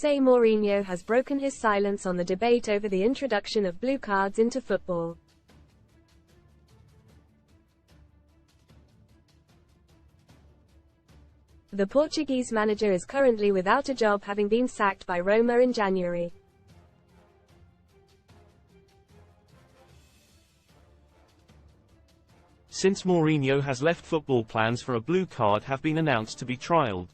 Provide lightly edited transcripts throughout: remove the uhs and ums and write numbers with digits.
Jose Mourinho has broken his silence on the debate over the introduction of blue cards into football. The Portuguese manager is currently without a job, having been sacked by Roma in January. Since Mourinho has left football, plans for a blue card have been announced to be trialled.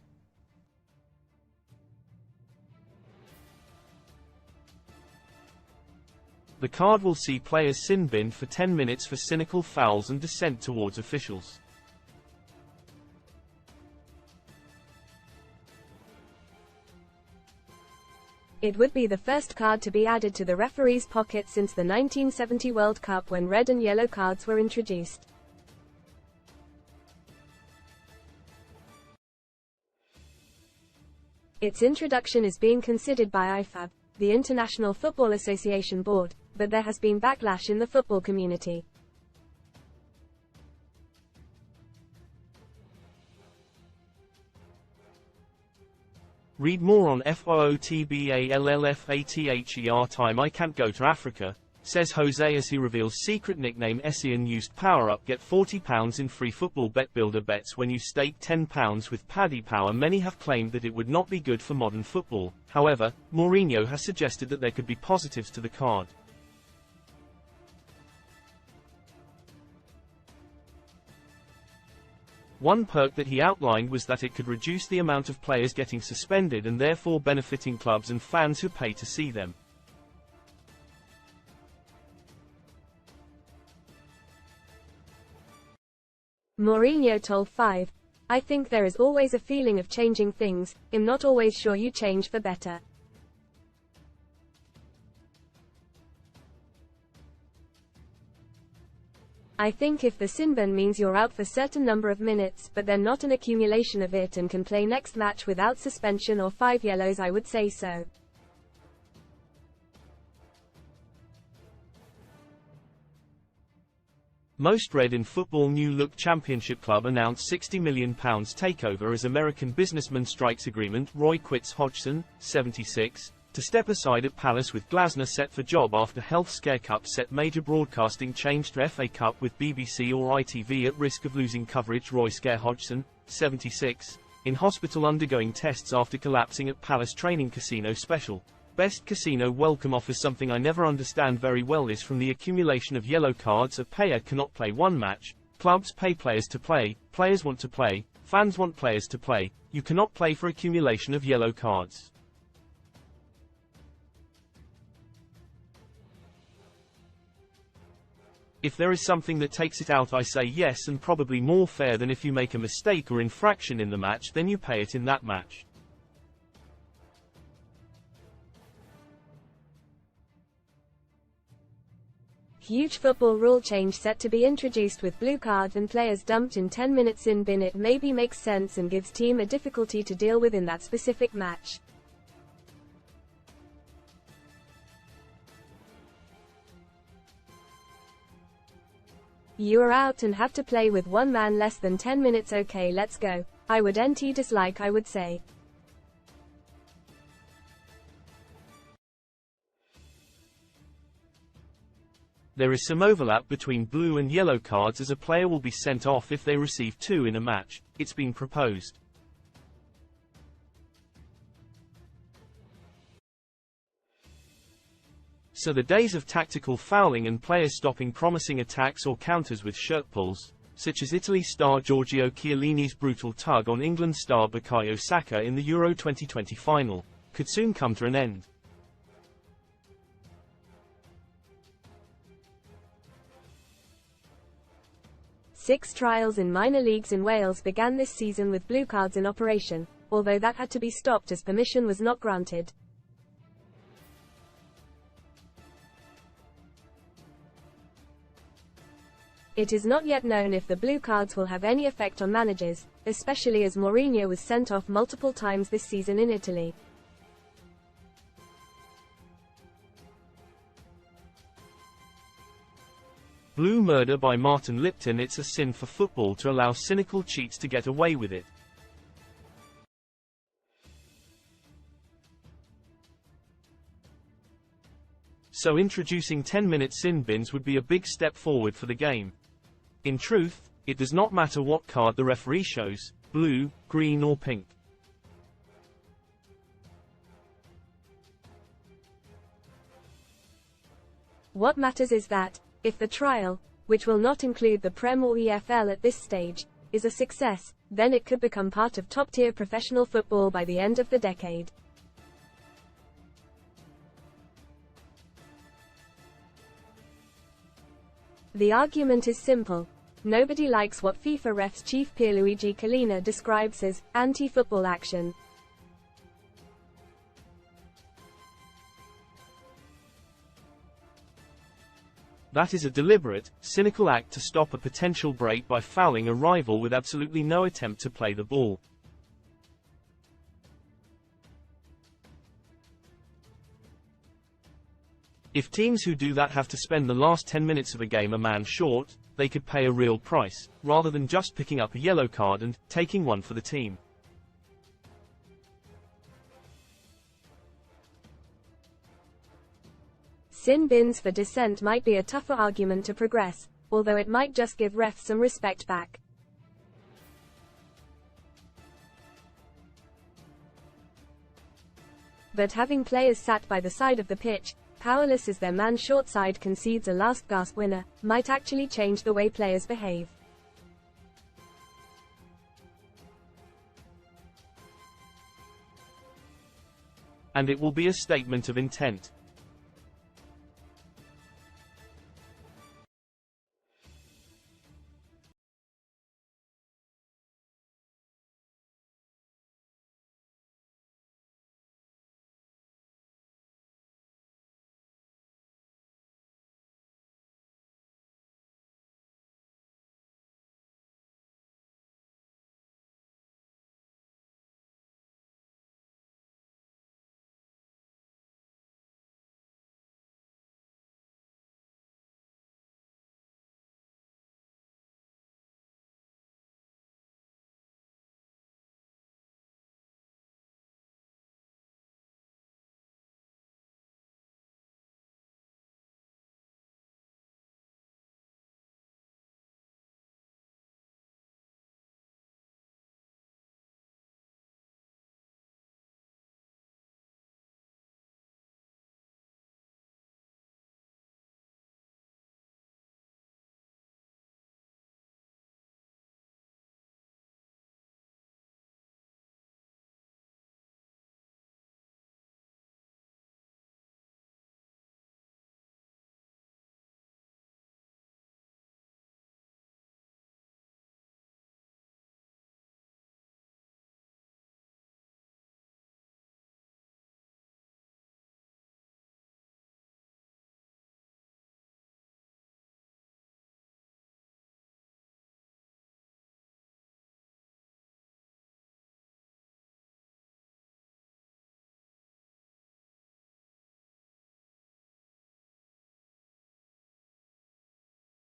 The card will see players sin bin for 10 minutes for cynical fouls and dissent towards officials. It would be the first card to be added to the referee's pocket since the 1970 World Cup, when red and yellow cards were introduced. Its introduction is being considered by IFAB, the International Football Association Board, but there has been backlash in the football community. Read more on FOOTBALLFATHER. Time I can't go to Africa, says Jose as he reveals secret nickname Essien used power up. Get £40 in free football bet builder bets when you stake £10 with Paddy Power. Many have claimed that it would not be good for modern football. However, Mourinho has suggested that there could be positives to the card. One perk that he outlined was that it could reduce the amount of players getting suspended and therefore benefiting clubs and fans who pay to see them. Mourinho told 5, "I think there is always a feeling of changing things. I'm not always sure you change for better. I think if the sin bin means you're out for certain number of minutes, but then not an accumulation of it, and can play next match without suspension or 5 yellows, I would say so." Most read in football. New Look Championship Club announced £60 million takeover as American businessman strikes agreement. Roy quits Hodgson, 76, to step aside at Palace, with Glasner set for job after health scare. Cup set major broadcasting change to FA Cup, with BBC or ITV at risk of losing coverage. Roy scare Hodgson, 76, in hospital undergoing tests after collapsing at Palace training. Casino special. Best casino welcome offers. Something I never understand very well is from the accumulation of yellow cards. A player cannot play one match. Clubs pay players to play, players want to play, fans want players to play. You cannot play for accumulation of yellow cards. If there is something that takes it out, I say yes, and probably more fair than if you make a mistake or infraction in the match, then you pay it in that match. Huge football rule change set to be introduced with blue card and players dumped in 10 minutes in bin. It maybe makes sense and gives team a difficulty to deal with in that specific match. You are out and have to play with one man less than 10 minutes. Okay, let's go. I would nt dislike, I would say. There is some overlap between blue and yellow cards, as a player will be sent off if they receive 2 in a match. It's been proposed. So the days of tactical fouling and players stopping promising attacks or counters with shirt pulls, such as Italy star Giorgio Chiellini's brutal tug on England star Bukayo Saka in the Euro 2020 final, could soon come to an end. Six trials in minor leagues in Wales began this season with blue cards in operation, although that had to be stopped as permission was not granted. It is not yet known if the blue cards will have any effect on managers, especially as Mourinho was sent off multiple times this season in Italy. Blue murder by Martin Lipton. It's a sin for football to allow cynical cheats to get away with it. So introducing 10-minute sin bins would be a big step forward for the game. In truth, it does not matter what card the referee shows, blue, green or pink. What matters is that, if the trial, which will not include the Prem or EFL at this stage, is a success, then it could become part of top-tier professional football by the end of the decade. The argument is simple. Nobody likes what FIFA refs chief Pierluigi Collina describes as anti-football action. That is a deliberate, cynical act to stop a potential break by fouling a rival with absolutely no attempt to play the ball. If teams who do that have to spend the last 10 minutes of a game a man short, they could pay a real price, rather than just picking up a yellow card and taking one for the team. Sin bins for dissent might be a tougher argument to progress, although it might just give refs some respect back. But having players sat by the side of the pitch, powerless as their man short side concedes a last-gasp winner, might actually change the way players behave. And it will be a statement of intent.